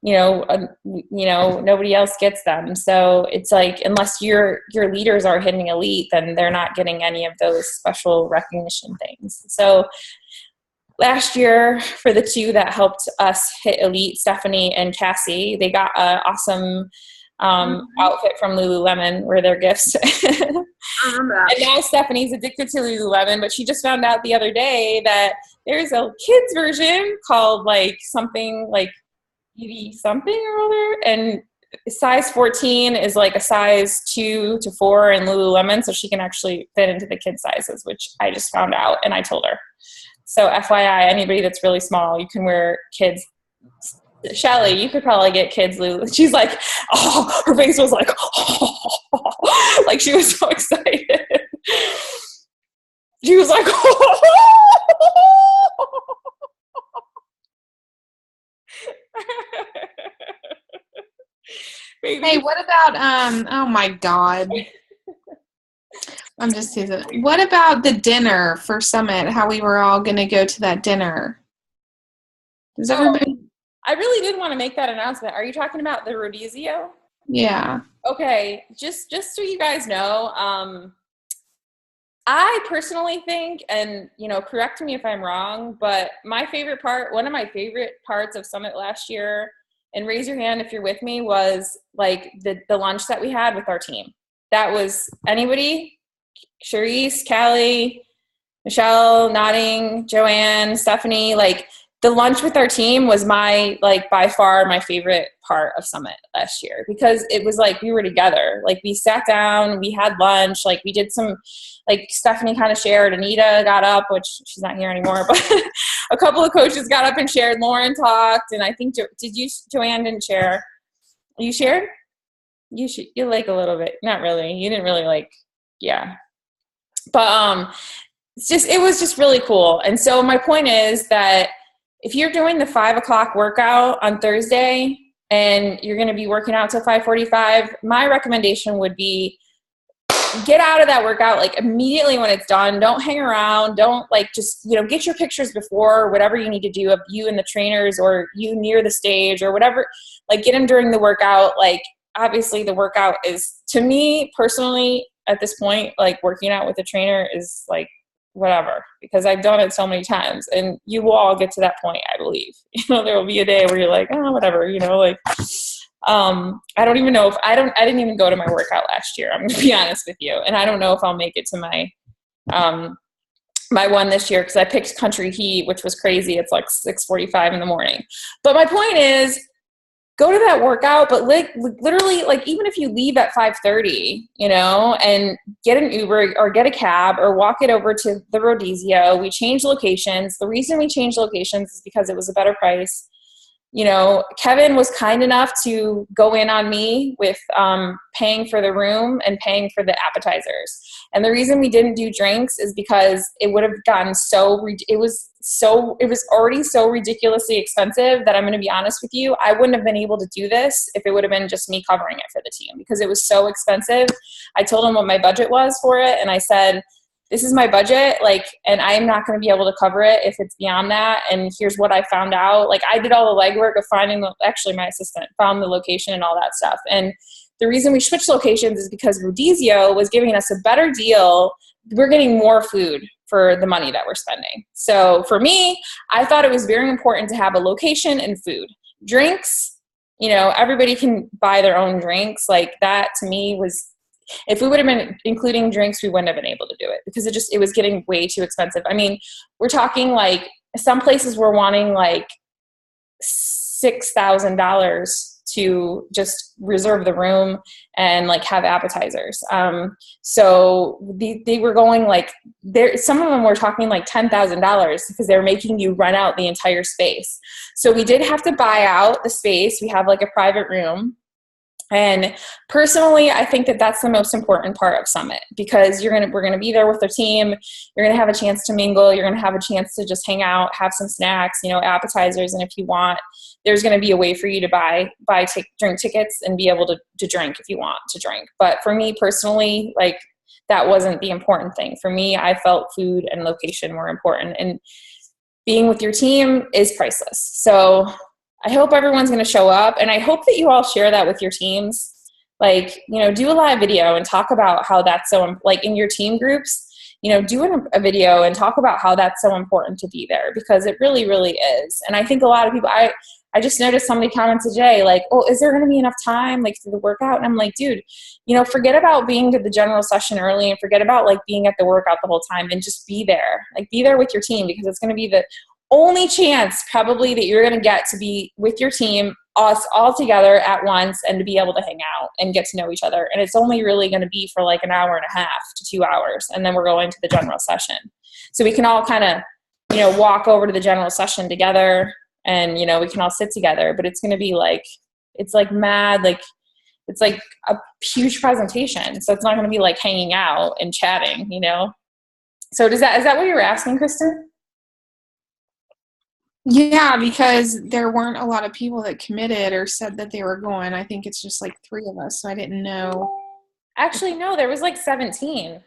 nobody else gets them. So it's like, unless your leaders are hitting elite, then they're not getting any of those special recognition things. So last year, for the two that helped us hit elite, Stephanie and Cassie, they got an awesome outfit from Lululemon were their gifts. I remember that. And now Stephanie's addicted to Lululemon, but she just found out the other day that there's a kids version called like something like Beauty something or other, and size 14 is like a size 2 to 4 in Lululemon, so she can actually fit into the kid sizes, which I just found out and I told her. So FYI, anybody that's really small, you can wear kids. Shelly, you could probably get kids Lulu. She's like, oh, her face was like, oh, like she was so excited. She was like, oh. Hey, what about oh my God. I'm just teasing. What about the dinner for Summit? How we were all going to go to that dinner? Does everybody? I really did want to make that announcement. Are you talking about the Rodizio? Yeah. Okay, just so you guys know, I personally think, and you know, correct me if I'm wrong, but one of my favorite parts of Summit last year, and raise your hand if you're with me, was like the lunch that we had with our team. That was anybody? Charisse, Callie, Michelle, nodding, Joanne, Stephanie, like the lunch with our team was by far my favorite part of Summit last year, because it was like we were together. Like we sat down, we had lunch, like we did some, like Stephanie kind of shared, Anita got up, which she's not here anymore, but a couple of coaches got up and shared. Lauren talked, and I think, Joanne didn't share. You shared? You like a little bit. Not really. You didn't really like, yeah. But it was just really cool. And so my point is that if you're doing the 5 o'clock workout on Thursday and you're going to be working out till 5:45, my recommendation would be get out of that workout like immediately when it's done. Don't hang around. Don't just, get your pictures before, whatever you need to do of you and the trainers or you near the stage or whatever, like get them during the workout. Like obviously the workout is, to me personally at this point, like working out with a trainer is like whatever, because I've done it so many times, and you will all get to that point, I believe. There will be a day where you're like, oh, whatever, I don't even know I didn't even go to my workout last year. I'm going to be honest with you. And I don't know if I'll make it to my, my one this year, because I picked Country Heat, which was crazy. It's like 6:45 in the morning. But my point is, go to that workout, but literally, even if you leave at 5:30, and get an Uber or get a cab or walk it over to the Rodizio. We changed locations. The reason we changed locations is because it was a better price. Kevin was kind enough to go in on me with paying for the room and paying for the appetizers. And the reason we didn't do drinks is because it would have gotten it was it was already so ridiculously expensive that I'm going to be honest with you, I wouldn't have been able to do this if it would have been just me covering it for the team, because it was so expensive. I told them what my budget was for it, and I said, this is my budget, like, and I'm not going to be able to cover it if it's beyond that. And here's what I found out. Like, I did all the legwork of actually my assistant found the location and all that stuff. And the reason we switched locations is because Rodizio was giving us a better deal. We're getting more food for the money that we're spending. So for me, I thought it was very important to have a location and food. Drinks, you know, everybody can buy their own drinks. Like, that to me was, if we would have been including drinks, we wouldn't have been able to do it, because it was getting way too expensive. I mean, we're talking like some places were wanting like $6,000 to just reserve the room and like have appetizers. So they were going like some of them were talking like $10,000 because they're making you rent out the entire space. So we did have to buy out the space. We have like a private room. And personally, I think that that's the most important part of Summit, because we're going to be there with the team. You're going to have a chance to mingle. You're going to have a chance to just hang out, have some snacks, you know, appetizers. And if you want, there's going to be a way for you to drink tickets and be able to drink if you want to drink. But for me personally, like, that wasn't the important thing. For me, I felt food and location were important, and being with your team is priceless. So I hope everyone's going to show up, and I hope that you all share that with your teams. Like, you know, do a live video and talk about how that's so, like, in your team groups, you know, do a video and talk about how that's so important to be there, because it really, really is. And I think a lot of people, I just noticed somebody commented today, like, oh, is there going to be enough time, like, for the workout? And I'm like, dude, you know, forget about being to the general session early, and forget about like being at the workout the whole time, and just be there. Like, be there with your team, because it's going to be the only chance probably that you're going to get to be with your team, us all together at once, and to be able to hang out and get to know each other. And it's only really going to be for like an hour and a half to 2 hours. And then we're going to the general session. So we can all kind of, you know, walk over to the general session together, and, you know, we can all sit together. But it's going to be like, it's like mad, like, it's like a huge presentation. So it's not going to be like hanging out and chatting, you know? So is that what you were asking, Kristen? Yeah, because there weren't a lot of people that committed or said that they were going. I think it's just like 3 of us, so I didn't know. Actually, no, there was like 17.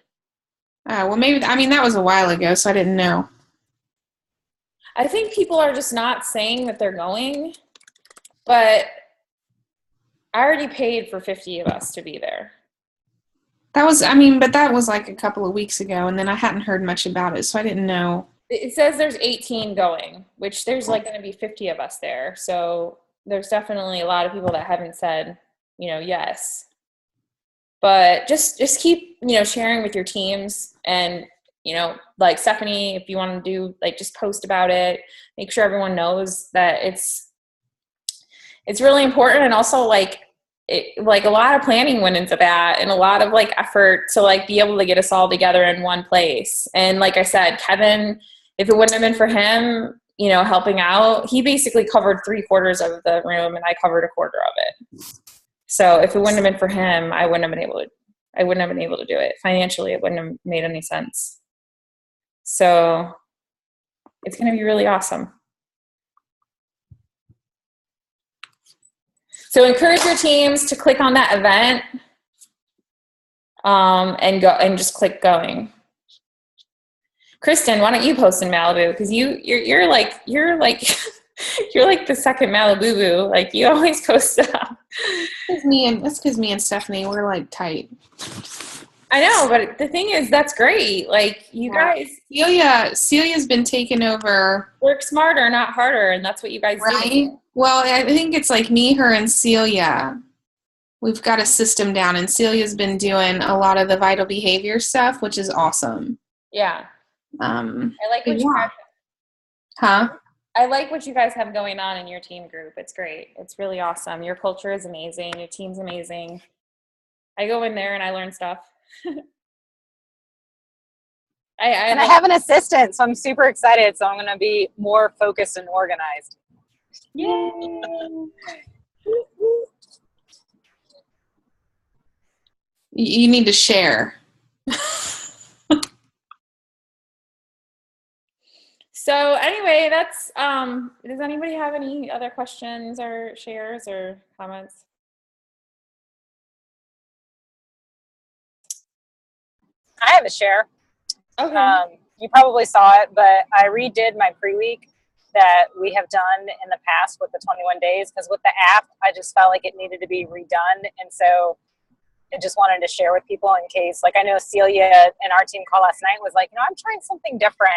Well, maybe, I mean, that was a while ago, so I didn't know. I think people are just not saying that they're going, but I already paid for 50 of us to be there. That was, I mean, but that was like a couple of weeks ago, and then I hadn't heard much about it, so I didn't know. It says there's 18 going, which there's like going to be 50 of us there. So there's definitely a lot of people that haven't said, you know, yes. But just keep, you know, sharing with your teams, and, you know, like Stephanie, if you want to do, like, just post about it, make sure everyone knows that it's really important. And also, like, like, a lot of planning went into that, and a lot of like effort to like be able to get us all together in one place. And like I said, Kevin, if it wouldn't have been for him, you know, helping out, he basically covered 3/4 of the room, and I covered 1/4 of it. So if it wouldn't have been for him, I wouldn't have been able to do it. Financially, it wouldn't have made any sense. So it's going to be really awesome. So encourage your teams to click on that event, and go and just click going. Kristen, why don't you post in Malibu? Because you're like you're like the second Malibu boo. Like, you always post stuff. That's because me and Stephanie, we're like tight. I know, but the thing is, that's great. Like, you guys, Celia's been taking over. Work smarter, not harder, and that's what you guys do. Well, I think it's like me, her, and Celia. We've got a system down, and Celia's been doing a lot of the vital behavior stuff, which is awesome. Yeah. I like what you guys. Huh? I like what you guys have going on in your team group. It's great. It's really awesome. Your culture is amazing. Your team's amazing. I go in there and I learn stuff. I have an assistant, so I'm super excited. So I'm going to be more focused and organized. Yay! You need to share. So anyway, anyway, that's, does anybody have any other questions or shares or comments? I have a share. Okay. You probably saw it, but I redid my pre-week that we have done in the past with the 21 days, because with the app, I just felt like it needed to be redone. And so I just wanted to share with people in case, like I know Celia in our team call last night was like, I'm trying something different.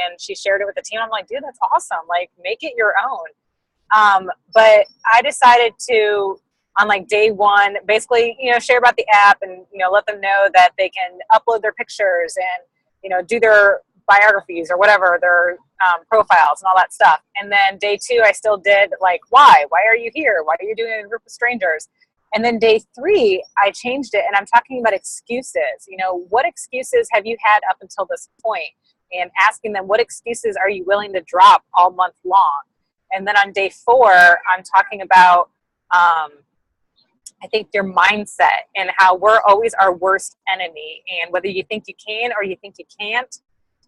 And she shared it with the team. I'm like, dude, that's awesome. Like, make it your own. But I decided to, on like day one, basically, share about the app and, let them know that they can upload their pictures and, do their biographies or whatever, their profiles and all that stuff. And then day two, I still did like, why are you here? Why are you doing it in a group of strangers? And then day three, I changed it and I'm talking about excuses. What excuses have you had up until this point? And asking them, what excuses are you willing to drop all month long? And then on day four, I'm talking about, I think, your mindset and how we're always our worst enemy. And whether you think you can or you think you can't,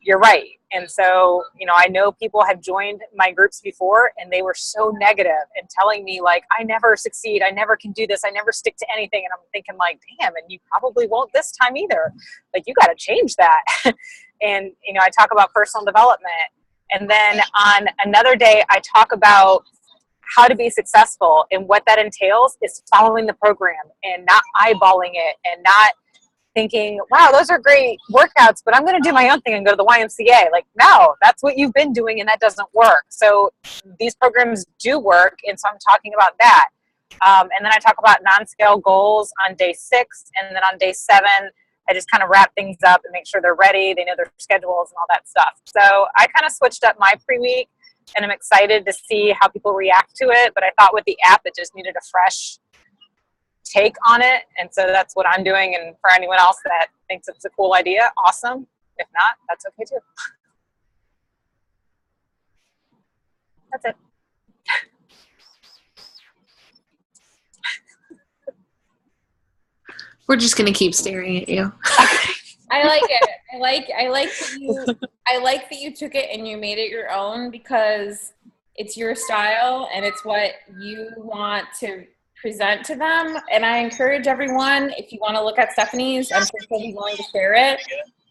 you're right. And so, I know people have joined my groups before and they were so negative and telling me like, I never succeed. I never can do this. I never stick to anything. And I'm thinking like, damn, and you probably won't this time either. Like, you got to change that. And, I talk about personal development. And then on another day, I talk about how to be successful, and what that entails is following the program and not eyeballing it and not thinking, wow, those are great workouts, but I'm going to do my own thing and go to the YMCA. Like, no, that's what you've been doing and that doesn't work. So these programs do work. And so I'm talking about that. And then I talk about non-scale goals on day 6. And then on day 7, I just kind of wrap things up and make sure they're ready. They know their schedules and all that stuff. So I kind of switched up my pre-week. And I'm excited to see how people react to it. But I thought with the app, it just needed a fresh take on it. And so that's what I'm doing. And for anyone else that thinks it's a cool idea, awesome. If not, that's okay too. That's it. We're just going to keep staring at you. I like it. I like that you took it and you made it your own, because it's your style and it's what you want to present to them. And I encourage everyone, if you want to look at Stephanie's, I'm sure she'll be willing to share it.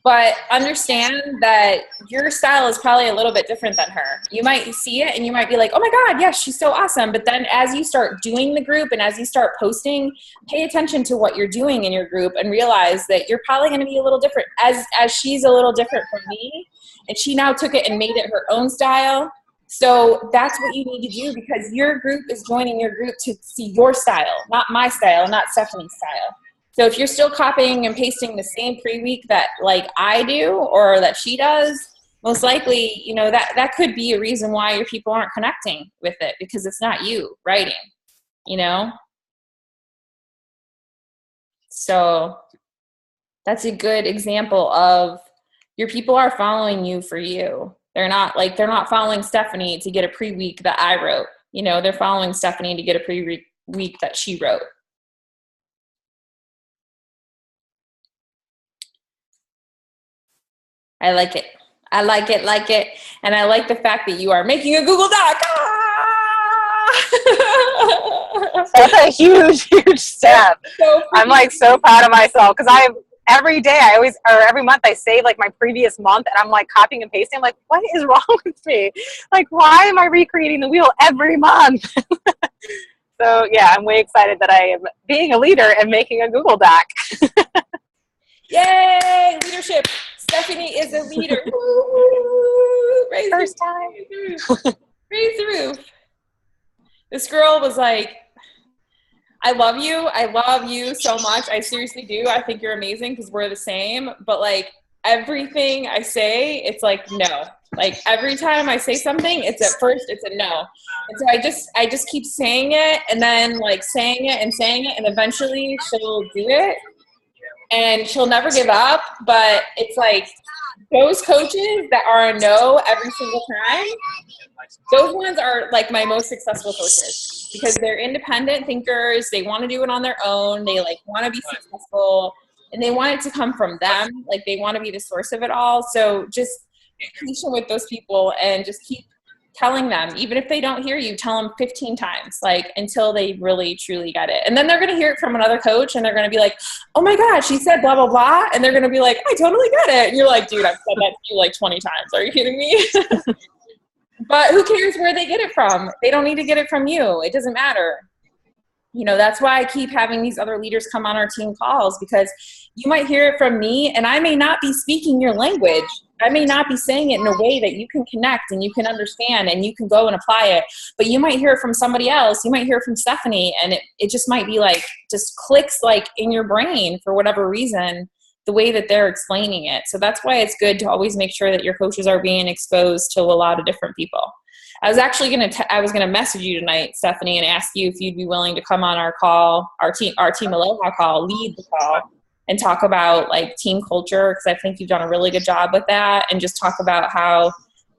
But understand that your style is probably a little bit different than her. You might see it and you might be like, oh my God, yes, she's so awesome. But then as you start doing the group and as you start posting, pay attention to what you're doing in your group and realize that you're probably going to be a little different, as she's a little different from me. And she now took it and made it her own style. So that's what you need to do, because your group is joining your group to see your style, not my style, not Stephanie's style. So if you're still copying and pasting the same pre-week that like I do or that she does, most likely, that could be a reason why your people aren't connecting with it, because it's not you writing, So that's a good example of your people are following you for you. They're not following Stephanie to get a pre-week that I wrote. They're following Stephanie to get a pre-week that she wrote. I like it. I like it. And I like the fact that you are making a Google Doc. That's a huge step. I'm like so proud of myself, because every month I save like my previous month and I'm like copying and pasting. I'm like, what is wrong with me? Like, why am I recreating the wheel every month? So yeah, I'm way excited that I am being a leader and making a Google Doc. Yay, leadership. Stephanie is a leader. Raise First time. Raise the roof. This girl was like, I love you. I love you so much. I seriously do. I think you're amazing because we're the same. But like everything I say, it's like no. Like every time I say something, it's at first it's a no. And so I just keep saying it and then like saying it, and eventually she'll do it. And she'll never give up, but it's like those coaches that are a no every single time, those ones are like my most successful coaches, because they're independent thinkers. They want to do it on their own. They like want to be successful and they want it to come from them. Like they want to be the source of it all. So just be patient with those people and just keep telling them, even if they don't hear you, tell them 15 times, like until they really truly get it. And then they're going to hear it from another coach and they're going to be like, oh my God, she said blah, blah, blah. And they're going to be like, I totally get it. And you're like, dude, I've said that to you like 20 times. Are you kidding me? But who cares where they get it from? They don't need to get it from you. It doesn't matter. You know, that's why I keep having these other leaders come on our team calls, because you might hear it from me and I may not be speaking your language. I may not be saying it in a way that you can connect and you can understand and you can go and apply it, but you might hear it from somebody else. You might hear it from Stephanie, and it just might be like, just clicks like in your brain for whatever reason, the way that they're explaining it. So that's why it's good to always make sure that your coaches are being exposed to a lot of different people. I was actually I was gonna message you tonight, Stephanie, and ask you if you'd be willing to come on our call, our team Aloha call, lead the call, and talk about like team culture, because I think you've done a really good job with that, and just talk about how,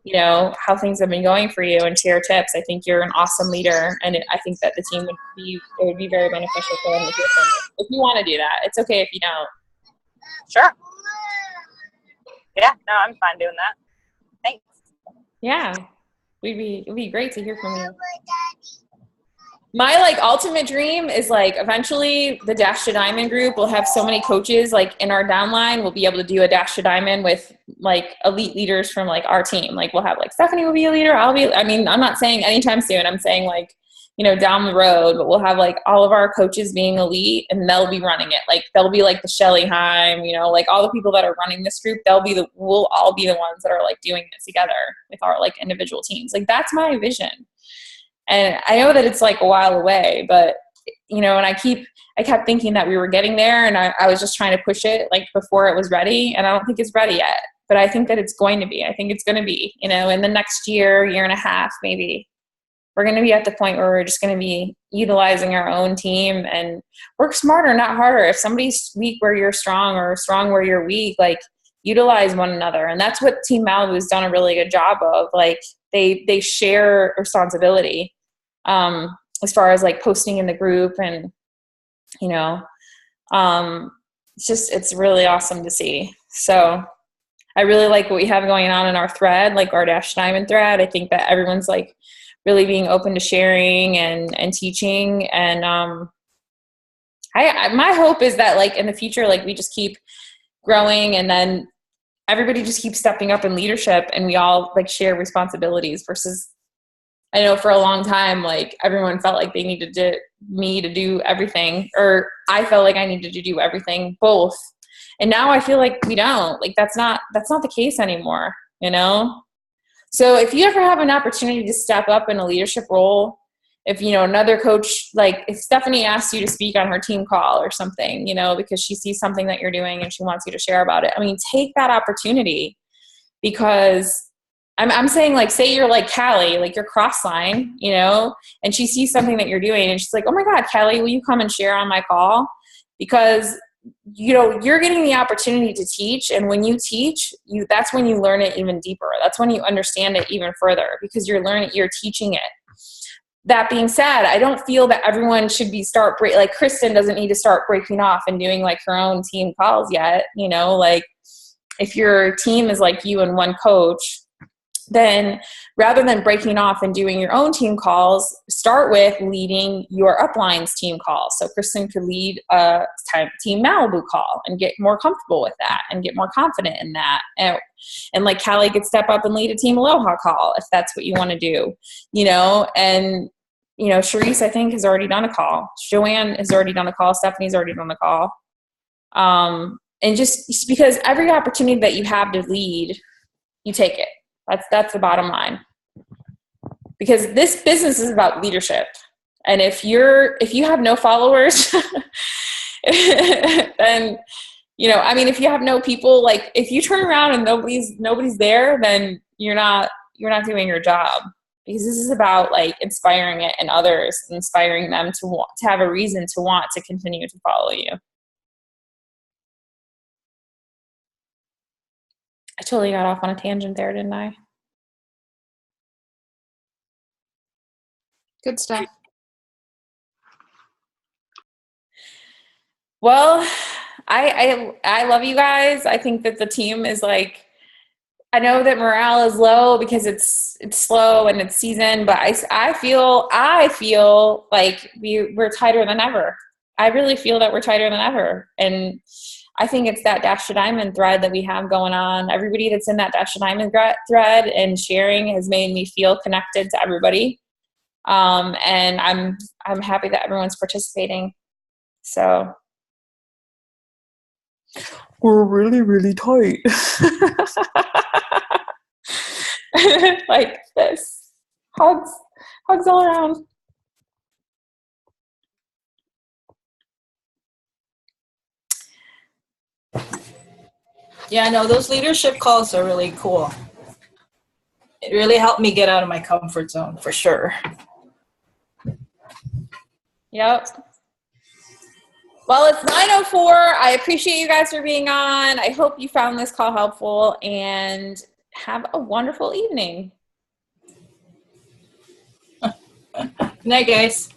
you know, how things have been going for you and share tips. I think you're an awesome leader, and I think that the team would be very beneficial for them to hear from you. If you want to do that, it's okay if you don't. Sure. Yeah, no, I'm fine doing that. Thanks. Yeah. It'd be great to hear from you. My like ultimate dream is like eventually the Dash to Diamond group will have so many coaches like in our downline. We'll be able to do a Dash to Diamond with like elite leaders from like our team. Like we'll have like Stephanie will be a leader. I mean, I'm not saying anytime soon. I'm saying like, you know, down the road, but we'll have like all of our coaches being elite and they'll be running it. Like they'll be like the Shelly Heim, you know, like all the people that are running this group, we'll all be the ones that are like doing it together with our like individual teams. Like that's my vision. And I know that it's like a while away, but you know, and I kept thinking that we were getting there, and I was just trying to push it like before it was ready, and I don't think it's ready yet, but I think that it's going to be. I think it's going to be, you know, in the next year and a half, maybe. We're going to be at the point where we're just going to be utilizing our own team and work smarter, not harder. If somebody's weak where you're strong or strong where you're weak, like utilize one another. And that's what Team Malibu has done a really good job of. Like they share responsibility as far as like posting in the group, and, you know, it's really awesome to see. So I really like what we have going on in our thread, like our Dash Diamond thread. I think that everyone's like really being open to sharing and teaching. And my hope is that like in the future, like we just keep growing, and then everybody just keeps stepping up in leadership, and we all like share responsibilities, versus I know for a long time, like everyone felt like they needed me to do everything, or I felt like I needed to do everything, both. And now I feel like we don't. Like that's not the case anymore, you know? So if you ever have an opportunity to step up in a leadership role, if, you know, another coach, like if Stephanie asks you to speak on her team call or something, you know, because she sees something that you're doing and she wants you to share about it, I mean, take that opportunity, because I'm saying, like, say you're like Callie, like you're cross-line, you know, and she sees something that you're doing and she's like, oh my God, Callie, will you come and share on my call? Because, you know, you're getting the opportunity to teach. And when you teach, that's when you learn it even deeper. That's when you understand it even further, because you're teaching it. That being said, I don't feel that everyone should be like Kristen doesn't need to start breaking off and doing like her own team calls yet. You know, like if your team is like you and one coach, then rather than breaking off and doing your own team calls, start with leading your upline's team calls. So Kristen could lead a Team Malibu call and get more comfortable with that and get more confident in that. And like Callie could step up and lead a Team Aloha call if that's what you want to do, you know. And, you know, Charisse, I think, has already done a call. Joanne has already done a call. Stephanie's already done the call. And just because every opportunity that you have to lead, you take it. That's the bottom line, because this business is about leadership. And if you have no followers, then, you know, I mean, if you have no people, like if you turn around and nobody's there, then you're not doing your job, because this is about like inspiring it in others, inspiring them to have a reason to want to continue to follow you. I totally got off on a tangent there, didn't I? Good stuff. Well, I love you guys. I think that the team is like I know that morale is low because it's slow and it's season, but I feel like we're tighter than ever. I really feel that we're tighter than ever. And I think it's that Dash to Diamond thread that we have going on. Everybody that's in that Dash to Diamond thread and sharing has made me feel connected to everybody. And I'm happy that everyone's participating. So we're really, really tight. Like this. Hugs all around. Yeah, no, those leadership calls are really cool. It really helped me get out of my comfort zone, for sure. Yep. Well, it's 9:04. I appreciate you guys for being on. I hope you found this call helpful, and have a wonderful evening. Good night, guys.